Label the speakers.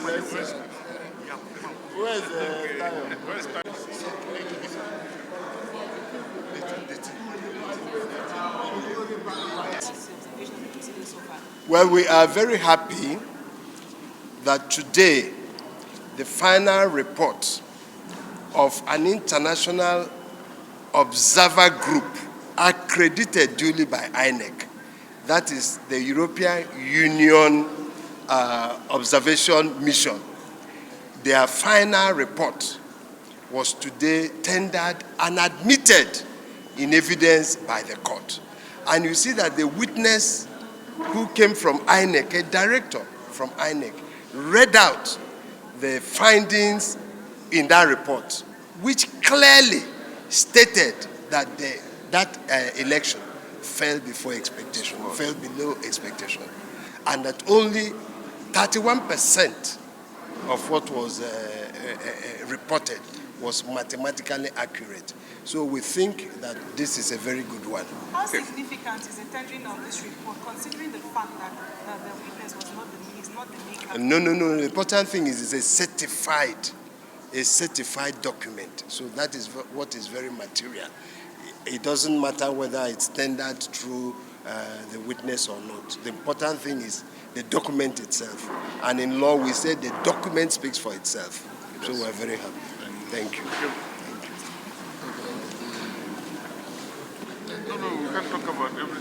Speaker 1: Where's Tayo? Well, we are very happy that today the final report of an international observer group accredited duly by INEC, that is the European Union Observation Mission. Their final report was today tendered and admitted in evidence by the court. And you see that the witness who came from INEC, a director from INEC, read out the findings in that report, which clearly stated that that election fell before expectation, fell below expectation, and that only 31% of what was reported was mathematically accurate. So we think that this is a very good one.
Speaker 2: How significant is the tendering of this report, considering the fact that the witness was not the maker?
Speaker 1: No. The important thing is it's a certified document. So that is what is very material. It doesn't matter whether it's tendered through the witness or not. The important thing is the document itself. And in law, we say the document speaks for itself. So we're very happy. Thank you.
Speaker 3: No, we can't talk about everything.